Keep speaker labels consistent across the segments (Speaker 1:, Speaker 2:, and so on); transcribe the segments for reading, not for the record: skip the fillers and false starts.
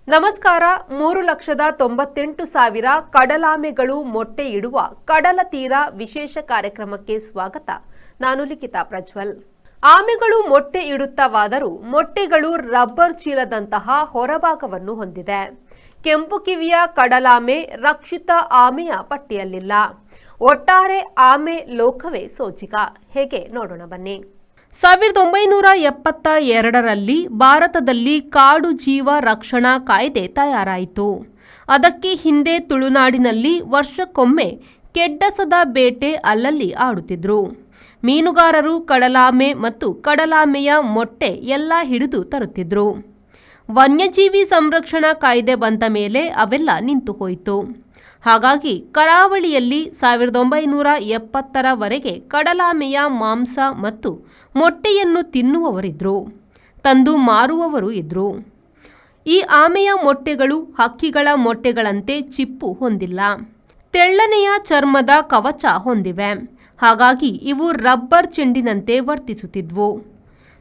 Speaker 1: ನಮಸ್ಕಾರ. 3,98,000 ಕಡಲಾಮೆಗಳು ಮೊಟ್ಟೆ ಇಡುವ ಕಡಲ ತೀರ ವಿಶೇಷ ಕಾರ್ಯಕ್ರಮಕ್ಕೆ ಸ್ವಾಗತ. ನಾನು ಲಿಖಿತಾ ಪ್ರಜ್ವಲ್. ಆಮೆಗಳು ಮೊಟ್ಟೆ ಇಡುತ್ತವಾದರೂ ಮೊಟ್ಟೆಗಳು ರಬ್ಬರ್ ಚೀಲದಂತಹ ಹೊರಭಾಗವನ್ನು ಹೊಂದಿದೆ. ಕೆಂಪು ಕಿವಿಯ ಕಡಲಾಮೆ ರಕ್ಷಿತ ಆಮೆಯ ಪಟ್ಟಿಯಲ್ಲಿಲ್ಲ. ಒಟ್ಟಾರೆ ಆಮೆ ಲೋಕವೇ ಸೋಜಿಗ. ಹೇಗೆ ನೋಡೋಣ ಬನ್ನಿ. 1972ರಲ್ಲಿ ಭಾರತದಲ್ಲಿ ಕಾಡು ಜೀವ ರಕ್ಷಣಾ ಕಾಯ್ದೆ ತಯಾರಾಯಿತು. ಅದಕ್ಕೆ ಹಿಂದೆ ತುಳುನಾಡಿನಲ್ಲಿ ವರ್ಷಕ್ಕೊಮ್ಮೆ ಕೆಡ್ಡಸದ ಬೇಟೆ ಅಲ್ಲಲ್ಲಿ ಆಡುತ್ತಿದ್ರು. ಮೀನುಗಾರರು ಕಡಲಾಮೆ ಮತ್ತು ಕಡಲಾಮೆಯ ಮೊಟ್ಟೆ ಎಲ್ಲ ಹಿಡಿದು ತರುತ್ತಿದ್ರು. ವನ್ಯಜೀವಿ ಸಂರಕ್ಷಣಾ ಕಾಯ್ದೆ ಬಂದ ಮೇಲೆ ಅವೆಲ್ಲ ನಿಂತು ಹೋಯಿತು. ಹಾಗಾಗಿ ಕರಾವಳಿಯಲ್ಲಿ 1970ರವರೆಗೆ ಕಡಲಾಮೆಯ ಮಾಂಸ ಮತ್ತು ಮೊಟ್ಟೆಯನ್ನು ತಿನ್ನುವವರಿದ್ರು, ತಂದು ಮಾರುವವರು ಇದ್ರು. ಈ ಆಮೆಯ ಮೊಟ್ಟೆಗಳು ಹಕ್ಕಿಗಳ ಮೊಟ್ಟೆಗಳಂತೆ ಚಿಪ್ಪು ಹೊಂದಿಲ್ಲ. ತೆಳ್ಳನೆಯ ಚರ್ಮದ ಕವಚ ಹೊಂದಿವೆ. ಹಾಗಾಗಿ ಇವು ರಬ್ಬರ್ ಚೆಂಡಿನಂತೆ ವರ್ತಿಸುತ್ತಿದ್ವು.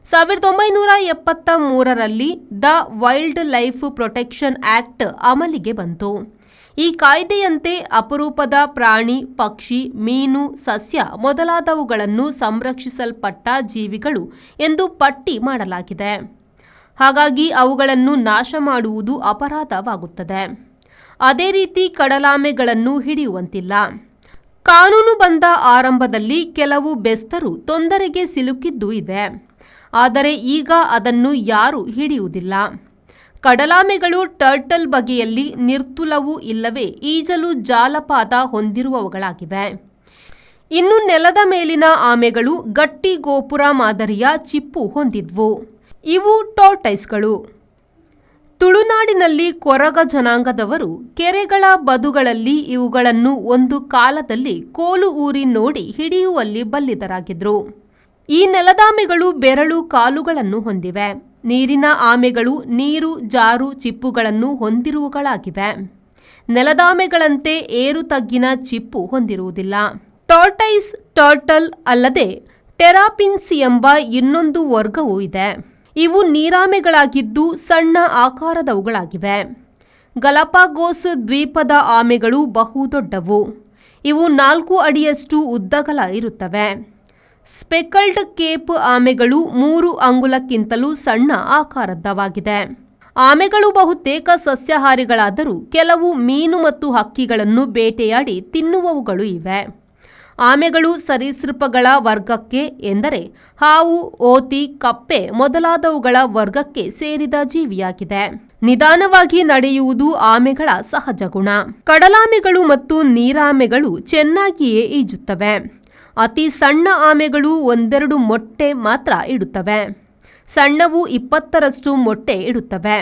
Speaker 1: 1973ರಲ್ಲಿ the wildlife protection act ಅಮಲಿಗೆ ಬಂತು. ಈ ಕಾಯ್ದೆಯಂತೆ ಅಪರೂಪದ ಪ್ರಾಣಿ, ಪಕ್ಷಿ, ಮೀನು, ಸಸ್ಯ ಮೊದಲಾದವುಗಳನ್ನು ಸಂರಕ್ಷಿಸಲ್ಪಟ್ಟ ಜೀವಿಗಳು ಎಂದು ಪಟ್ಟಿ ಮಾಡಲಾಗಿದೆ. ಹಾಗಾಗಿ ಅವುಗಳನ್ನು ನಾಶ ಮಾಡುವುದು ಅಪರಾಧವಾಗುತ್ತದೆ. ಅದೇ ರೀತಿ ಕಡಲಾಮೆಗಳನ್ನು ಹಿಡಿಯುವಂತಿಲ್ಲ. ಕಾನೂನು ಬಂದ ಆರಂಭದಲ್ಲಿ ಕೆಲವು ಬೆಸ್ತರು ತೊಂದರೆಗೆ ಸಿಲುಕಿದ್ದೂ ಇದೆ. ಆದರೆ ಈಗ ಅದನ್ನು ಯಾರೂ ಹಿಡಿಯುವುದಿಲ್ಲ. ಕಡಲಾಮೆಗಳು ಟರ್ಟಲ್ ಬಗೆಯಲ್ಲಿ ನಿರ್ತುಲವೂ ಇಲ್ಲವೇ ಈಜಲು ಜಾಲಪಾದ ಹೊಂದಿರುವವುಗಳಾಗಿವೆ. ಇನ್ನು ನೆಲದ ಮೇಲಿನ ಆಮೆಗಳು ಗಟ್ಟಿ ಗೋಪುರ ಮಾದರಿಯ ಚಿಪ್ಪು ಹೊಂದಿದ್ವು. ಇವು ಟಾರ್ಟೈಸ್ಗಳು. ತುಳುನಾಡಿನಲ್ಲಿ ಕೊರಗ ಜನಾಂಗದವರು ಕೆರೆಗಳ ಬದುಗಳಲ್ಲಿ ಇವುಗಳನ್ನು ಒಂದು ಕಾಲದಲ್ಲಿ ಕೋಲು ಊರಿ ನೋಡಿ ಹಿಡಿಯುವಲ್ಲಿ ಬಲ್ಲಿದರಾಗಿದ್ರು. ಈ ನೆಲದಾಮೆಗಳು ಬೆರಳು ಕಾಲುಗಳನ್ನು ಹೊಂದಿವೆ. ನೀರಿನ ಆಮೆಗಳು ನೀರು ಜಾರು ಚಿಪ್ಪುಗಳನ್ನು ಹೊಂದಿರುವುಗಳಾಗಿವೆ. ನೆಲದಾಮೆಗಳಂತೆ ಏರು ತಗ್ಗಿನ ಚಿಪ್ಪು ಹೊಂದಿರುವುದಿಲ್ಲ. ಟಾರ್ಟೈಸ್, ಟರ್ಟಲ್ ಅಲ್ಲದೆ ಟೆರಾಪಿನ್ಸ್ ಎಂಬ ಇನ್ನೊಂದು ವರ್ಗವೂ ಇದೆ. ಇವು ನೀರಾಮೆಗಳಾಗಿದ್ದು ಸಣ್ಣ ಆಕಾರದವುಗಳಾಗಿವೆ. ಗಲಪಾಗೋಸ್ ದ್ವೀಪದ ಆಮೆಗಳು ಬಹುದೊಡ್ಡವು. ಇವು 4 ಅಡಿಯಷ್ಟು ಉದ್ದಗಲ ಇರುತ್ತವೆ. ಸ್ಪೆಕಲ್ಡ್ ಕೇಪ್ ಆಮೆಗಳು 3 ಅಂಗುಲಕ್ಕಿಂತಲೂ ಸಣ್ಣ ಆಕಾರದವಾಗಿದೆ. ಆಮೆಗಳು ಬಹುತೇಕ ಸಸ್ಯಾಹಾರಿಗಳಾದರೂ ಕೆಲವು ಮೀನು ಮತ್ತು ಹಕ್ಕಿಗಳನ್ನು ಬೇಟೆಯಾಡಿ ತಿನ್ನುವವುಗಳು ಇವೆ. ಆಮೆಗಳು ಸರೀಸೃಪಗಳ ವರ್ಗಕ್ಕೆ ಎಂದರೆ ಹಾವು, ಓತಿ, ಕಪ್ಪೆ ಮೊದಲಾದವುಗಳ ವರ್ಗಕ್ಕೆ ಸೇರಿದ ಜೀವಿಯಾಗಿದೆ. ನಿಧಾನವಾಗಿ ನಡೆಯುವುದು ಆಮೆಗಳ ಸಹಜ ಗುಣ. ಕಡಲಾಮೆಗಳು ಮತ್ತು ನೀರಾಮೆಗಳು ಚೆನ್ನಾಗಿಯೇ ಈಜುತ್ತವೆ. ಅತಿ ಸಣ್ಣ ಆಮೆಗಳು 1-2 ಮೊಟ್ಟೆ ಮಾತ್ರ ಇಡುತ್ತವೆ. ಸಣ್ಣವು 20ರಷ್ಟು ಮೊಟ್ಟೆ ಇಡುತ್ತವೆ.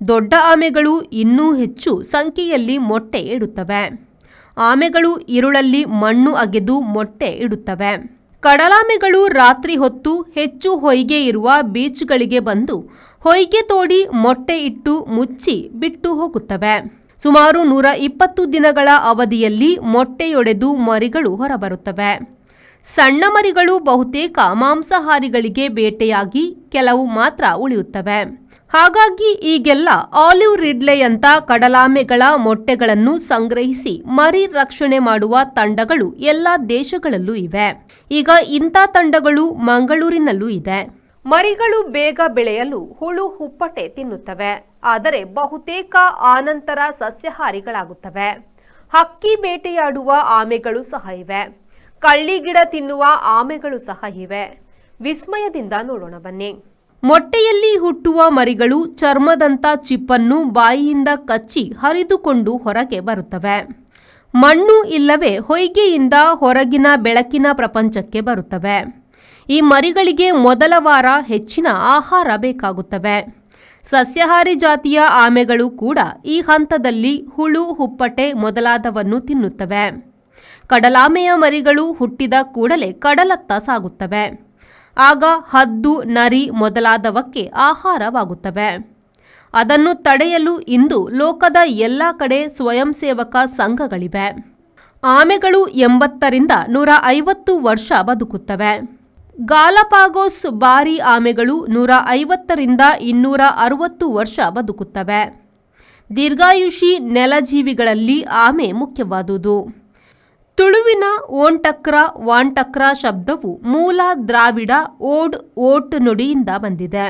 Speaker 1: ದೊಡ್ಡ ಆಮೆಗಳು ಇನ್ನೂ ಹೆಚ್ಚು ಸಂಖ್ಯೆಯಲ್ಲಿ ಮೊಟ್ಟೆ ಇಡುತ್ತವೆ. ಆಮೆಗಳು ಇರುಳಲ್ಲಿ ಮಣ್ಣು ಅಗೆದು ಮೊಟ್ಟೆ ಇಡುತ್ತವೆ. ಕಡಲಾಮೆಗಳು ರಾತ್ರಿ ಹೊತ್ತು ಹೆಚ್ಚು ಹೊಯ್ಗೆ ಇರುವ ಬೀಚ್ಗಳಿಗೆ ಬಂದು ಹೊಯ್ಗೆ ತೋಡಿ ಮೊಟ್ಟೆ ಇಟ್ಟು ಮುಚ್ಚಿ ಬಿಟ್ಟು ಹೋಗುತ್ತವೆ. ಸುಮಾರು 120 ದಿನಗಳ ಅವಧಿಯಲ್ಲಿ ಮೊಟ್ಟೆಯೊಡೆದು ಮರಿಗಳು ಹೊರಬರುತ್ತವೆ. ಸಣ್ಣ ಮರಿಗಳು ಬಹುತೇಕ ಮಾಂಸಾಹಾರಿಗಳಿಗೆ ಬೇಟೆಯಾಗಿ ಕೆಲವು ಮಾತ್ರ ಉಳಿಯುತ್ತವೆ. ಹಾಗಾಗಿ ಈಗೆಲ್ಲ ಆಲಿವ್ ರಿಡ್ಲೆಯಂಥ ಕಡಲಾಮೆಗಳ ಮೊಟ್ಟೆಗಳನ್ನು ಸಂಗ್ರಹಿಸಿ ಮರಿ ರಕ್ಷಣೆ ಮಾಡುವ ತಂಡಗಳು ಎಲ್ಲ ದೇಶಗಳಲ್ಲೂ ಇವೆ. ಈಗ ಇಂಥ ತಂಡಗಳು ಮಂಗಳೂರಿನಲ್ಲೂ ಇದೆ. ಮರಿಗಳು ಬೇಗ ಬೆಳೆಯಲು ಹುಳು ಹುಪ್ಪಟೆ ತಿನ್ನುತ್ತವೆ. ಆದರೆ ಬಹುತೇಕ ಆನಂತರ ಸಸ್ಯಾಹಾರಿಗಳಾಗುತ್ತವೆ. ಹಕ್ಕಿ ಬೇಟೆಯಾಡುವ ಆಮೆಗಳು ಸಹ ಇವೆ. ಕಳ್ಳಿಗಿಡ ತಿನ್ನುವ ಆಮೆಗಳು ಸಹ ಇವೆ. ವಿಸ್ಮಯದಿಂದ ನೋಡೋಣ ಬನ್ನಿ. ಮೊಟ್ಟೆಯಲ್ಲಿ ಹುಟ್ಟುವ ಮರಿಗಳು ಚರ್ಮದಂಥ ಚಿಪ್ಪನ್ನು ಬಾಯಿಯಿಂದ ಕಚ್ಚಿ ಹರಿದುಕೊಂಡು ಹೊರಗೆ ಬರುತ್ತವೆ. ಮಣ್ಣು ಇಲ್ಲವೇ ಹೊಯ್ಗೆಯಿಂದ ಹೊರಗಿನ ಬೆಳಕಿನ ಪ್ರಪಂಚಕ್ಕೆ ಬರುತ್ತವೆ. ಈ ಮರಿಗಳಿಗೆ ಮೊದಲ ವಾರ ಹೆಚ್ಚಿನ ಆಹಾರ ಬೇಕಾಗುತ್ತವೆ. ಸಸ್ಯಾಹಾರಿ ಜಾತಿಯ ಆಮೆಗಳು ಕೂಡ ಈ ಹಂತದಲ್ಲಿ ಹುಳು, ಹುಪ್ಪಟೆ ಮೊದಲಾದವನ್ನು ತಿನ್ನುತ್ತವೆ. ಕಡಲಾಮೆಯ ಮರಿಗಳು ಹುಟ್ಟಿದ ಕೂಡಲೇ ಕಡಲತ್ತ ಸಾಗುತ್ತವೆ. ಆಗ ಹದ್ದು, ನರಿ ಮೊದಲಾದವಕ್ಕೆ ಆಹಾರವಾಗುತ್ತವೆ. ಅದನ್ನು ತಡೆಯಲು ಇಂದು ಲೋಕದ ಎಲ್ಲ ಕಡೆ ಸ್ವಯಂ ಸೇವಕ ಸಂಘಗಳಿವೆ. ಆಮೆಗಳು 80ರಿಂದ 150 ವರ್ಷ ಬದುಕುತ್ತವೆ. ಗಾಲಪಾಗೋಸ್ ಬಾರಿ ಆಮೆಗಳು 150ರಿಂದ 260 ವರ್ಷ ಬದುಕುತ್ತವೆ. ದೀರ್ಘಾಯುಷಿ ನೆಲಜೀವಿಗಳಲ್ಲಿ ಆಮೆ ಮುಖ್ಯವಾದುದು. ತುಳುವಿನ ಓಂಟಕ್ರ ವಾಂಟಕ್ರ ಶಬ್ದವು ಮೂಲ ದ್ರಾವಿಡ ಓಡ್ ಓಟ್ ನುಡಿಯಿಂದ ಬಂದಿದೆ.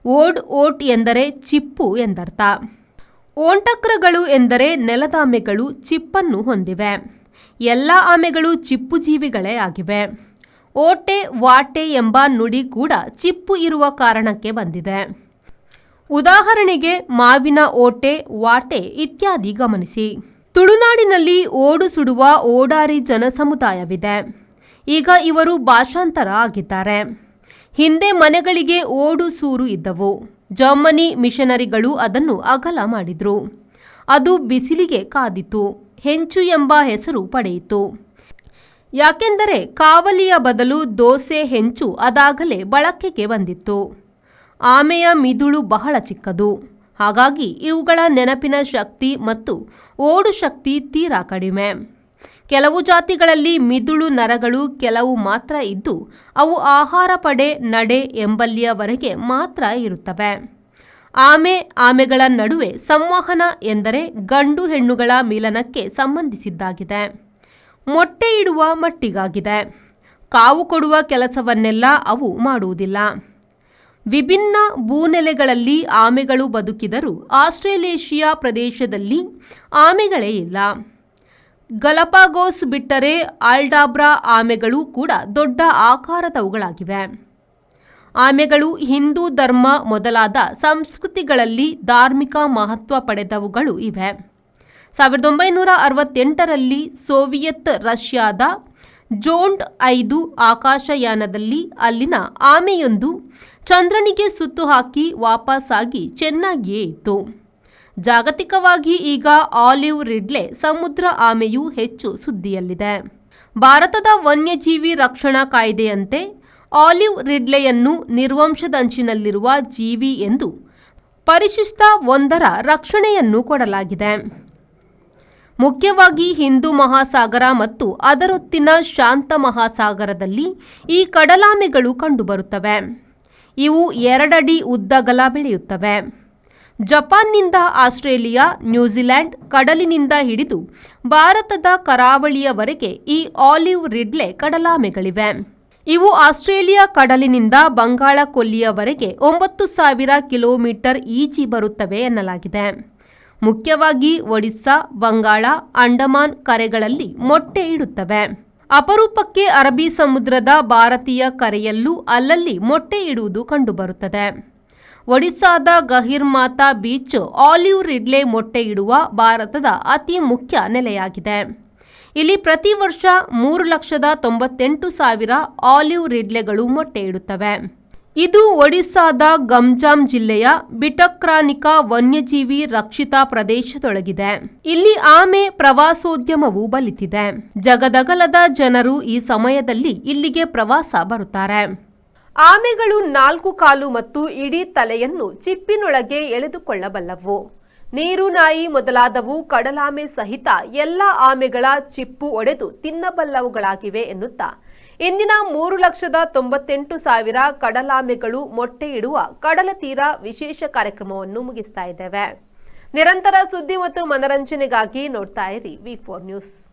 Speaker 1: ಓಡ್ ಓಟ್ ಎಂದರೆ ಚಿಪ್ಪು ಎಂದರ್ಥ. ಓಂಟಕ್ರಗಳು ಎಂದರೆ ನೆಲದ ಆಮೆಗಳು ಚಿಪ್ಪನ್ನು ಹೊಂದಿವೆ. ಎಲ್ಲ ಆಮೆಗಳು ಚಿಪ್ಪು ಜೀವಿಗಳೇ ಆಗಿವೆ. ಓಟೆ ವಾಟೆ ಎಂಬ ನುಡಿ ಕೂಡ ಚಿಪ್ಪು ಇರುವ ಕಾರಣಕ್ಕೆ ಬಂದಿದೆ. ಉದಾಹರಣೆಗೆ ಮಾವಿನ ಓಟೆ, ವಾಟೆ ಇತ್ಯಾದಿ ಗಮನಿಸಿ. ತುಳುನಾಡಿನಲ್ಲಿ ಓಡು ಸುಡುವ ಓಡಾರಿ ಜನಸಮುದಾಯವಿದೆ. ಈಗ ಇವರು ಭಾಷಾಂತರ ಆಗಿದ್ದಾರೆ. ಹಿಂದೆ ಮನೆಗಳಿಗೆ ಓಡು ಸೂರು ಇದ್ದವು. ಜರ್ಮನಿ ಮಿಷನರಿಗಳು ಅದನ್ನು ಅಗಲ ಮಾಡಿದ್ರು. ಅದು ಬಿಸಿಲಿಗೆ ಕಾದಿತು. ಹೆಂಚು ಎಂಬ ಹೆಸರು ಪಡೆಯಿತು. ಯಾಕೆಂದರೆ ಕಾವಲಿಯ ಬದಲು ದೋಸೆ ಹೆಂಚು ಅದಾಗಲೇ ಬಳಕೆಗೆ ಬಂದಿತ್ತು. ಆಮೆಯ ಮಿದುಳು ಬಹಳ ಚಿಕ್ಕದು. ಹಾಗಾಗಿ ಇವುಗಳ ನೆನಪಿನ ಶಕ್ತಿ ಮತ್ತು ಓಡು ಶಕ್ತಿ ತೀರಾ ಕಡಿಮೆ. ಕೆಲವು ಜಾತಿಗಳಲ್ಲಿ ಮಿದುಳು ನರಗಳು ಕೆಲವು ಮಾತ್ರ ಇದ್ದು ಅವು ಆಹಾರ ಪಡೆ, ನಡೆ ಎಂಬಲ್ಲಿಯವರೆಗೆ ಮಾತ್ರ ಇರುತ್ತವೆ. ಆಮೆಗಳ ನಡುವೆ ಸಂವಹನ ಎಂದರೆ ಗಂಡು ಹೆಣ್ಣುಗಳ ಮಿಲನಕ್ಕೆ ಸಂಬಂಧಿಸಿದ್ದಾಗಿದೆ. ಮೊಟ್ಟೆ ಇಡುವ ಮಟ್ಟಿಗಾಗಿದೆ. ಕಾವು ಕೊಡುವ ಕೆಲಸವನ್ನೆಲ್ಲ ಅವು ಮಾಡುವುದಿಲ್ಲ. ವಿಭಿನ್ನ ಭೂನೆಲೆಗಳಲ್ಲಿ ಆಮೆಗಳು ಬದುಕಿದರೂ ಆಸ್ಟ್ರೇಲೇಷಿಯಾ ಪ್ರದೇಶದಲ್ಲಿ ಆಮೆಗಳೇ ಇಲ್ಲ. ಗಲಪಾಗೋಸ್ ಬಿಟ್ಟರೆ ಆಲ್ಡಾಬ್ರಾ ಆಮೆಗಳು ಕೂಡ ದೊಡ್ಡ ಆಕಾರದವುಗಳಾಗಿವೆ. ಆಮೆಗಳು ಹಿಂದೂ ಧರ್ಮ ಮೊದಲಾದ ಸಂಸ್ಕೃತಿಗಳಲ್ಲಿ ಧಾರ್ಮಿಕ ಮಹತ್ವ ಪಡೆದವುಗಳು ಇವೆ. 1968ರಲ್ಲಿ ಸೋವಿಯತ್ ರಷ್ಯಾದ ಜೋಂಡ್ 5 ಆಕಾಶಯಾನದಲ್ಲಿ ಅಲ್ಲಿನ ಆಮೆಯೊಂದು ಚಂದ್ರನಿಗೆ ಸುತ್ತು ಹಾಕಿ ವಾಪಸ್ಸಾಗಿ ಚೆನ್ನಾಗಿಯೇ ಇತ್ತು. ಜಾಗತಿಕವಾಗಿ ಈಗ ಆಲಿವ್ ರಿಡ್ಲೆ ಸಮುದ್ರ ಆಮೆಯು ಹೆಚ್ಚು ಸುದ್ದಿಯಲ್ಲಿದೆ. ಭಾರತದ ವನ್ಯಜೀವಿ ರಕ್ಷಣಾ ಕಾಯ್ದೆಯಂತೆ ಆಲಿವ್ ರಿಡ್ಲೆಯನ್ನು ನಿರ್ವಂಶದಂಚಿನಲ್ಲಿರುವ ಜೀವಿ ಎಂದು ಪರಿಶಿಷ್ಟ 1ರ ರಕ್ಷಣೆಯನ್ನು ಕೊಡಲಾಗಿದೆ. ಮುಖ್ಯವಾಗಿ ಹಿಂದೂ ಮಹಾಸಾಗರ ಮತ್ತು ಅದರೊತ್ತಿನ ಶಾಂತ ಮಹಾಸಾಗರದಲ್ಲಿ ಈ ಕಡಲಾಮೆಗಳು ಕಂಡುಬರುತ್ತವೆ. ಇವು 2 ಅಡಿ ಉದ್ದಗಲ ಬೆಳೆಯುತ್ತವೆ. ಜಪಾನ್ನಿಂದ ಆಸ್ಟ್ರೇಲಿಯಾ, ನ್ಯೂಜಿಲೆಂಡ್ ಕಡಲಿನಿಂದ ಹಿಡಿದು ಭಾರತದ ಕರಾವಳಿಯವರೆಗೆ ಈ ಆಲಿವ್ ರಿಡ್ಲೆ ಕಡಲಾಮೆಗಳಿವೆ. ಇವು ಆಸ್ಟ್ರೇಲಿಯಾ ಕಡಲಿನಿಂದ ಬಂಗಾಳ ಕೊಲ್ಲಿಯವರೆಗೆ 9,000 ಕಿಲೋಮೀಟರ್ ಈಜಿ ಬರುತ್ತವೆ ಎನ್ನಲಾಗಿದೆ. ಮುಖ್ಯವಾಗಿ ಒಡಿಸ್ಸಾ, ಬಂಗಾಳ, ಅಂಡಮಾನ್ ಕರೆಗಳಲ್ಲಿ ಮೊಟ್ಟೆ ಇಡುತ್ತವೆ. ಅಪರೂಪಕ್ಕೆ ಅರಬ್ಬಿ ಸಮುದ್ರದ ಭಾರತೀಯ ಕರೆಯಲ್ಲೂ ಅಲ್ಲಲ್ಲಿ ಮೊಟ್ಟೆ ಇಡುವುದು ಕಂಡುಬರುತ್ತದೆ. ಒಡಿಸ್ಸಾದ ಗಹಿರ್ಮಾತಾ ಬೀಚ್ ಆಲಿವ್ ರಿಡ್ಲೆ ಮೊಟ್ಟೆ ಇಡುವ ಭಾರತದ ಅತಿ ಮುಖ್ಯ ನೆಲೆಯಾಗಿದೆ. ಇಲ್ಲಿ ಪ್ರತಿ ವರ್ಷ 3,98,000 ಆಲಿವ್ ರಿಡ್ಲೆಗಳು ಮೊಟ್ಟೆ ಇಡುತ್ತವೆ. ಇದು ಒಡಿಸ್ಸಾದ ಗಂಜಾಮ್ ಜಿಲ್ಲೆಯ ಬಿಟಕ್ರಾನಿಕಾ ವನ್ಯಜೀವಿ ರಕ್ಷಿತ ಪ್ರದೇಶದೊಳಗಿದೆ. ಇಲ್ಲಿ ಆಮೆ ಪ್ರವಾಸೋದ್ಯಮವು ಬಲಿತಿದೆ. ಜಗದಗಲದ ಜನರು ಈ ಸಮಯದಲ್ಲಿ ಇಲ್ಲಿಗೆ ಪ್ರವಾಸ ಬರುತ್ತಾರೆ. ಆಮೆಗಳು 4 ಕಾಲು ಮತ್ತು ಇಡೀ ತಲೆಯನ್ನು ಚಿಪ್ಪಿನೊಳಗೆ ಎಳೆದುಕೊಳ್ಳಬಲ್ಲವು. ನೀರು ನಾಯಿ ಮೊದಲಾದವು ಕಡಲಾಮೆ ಸಹಿತ ಎಲ್ಲ ಆಮೆಗಳ ಚಿಪ್ಪು ಒಡೆದು ತಿನ್ನಬಲ್ಲವುಗಳಾಗಿವೆ ಎನ್ನುತ್ತಾ ಇಂದಿನ 3,98,000 ಕಡಲಾಮೆಗಳು ಮೊಟ್ಟೆ ಇಡುವ ಕಡಲ ತೀರ ವಿಶೇಷ ಕಾರ್ಯಕ್ರಮವನ್ನು ಮುಗಿಸ್ತಾ ಇದ್ದೇವೆ. ನಿರಂತರ ಸುದ್ದಿ ಮತ್ತು ಮನರಂಜನೆಗಾಗಿ ನೋಡ್ತಾ ಇರಿ V4 ನ್ಯೂಸ್.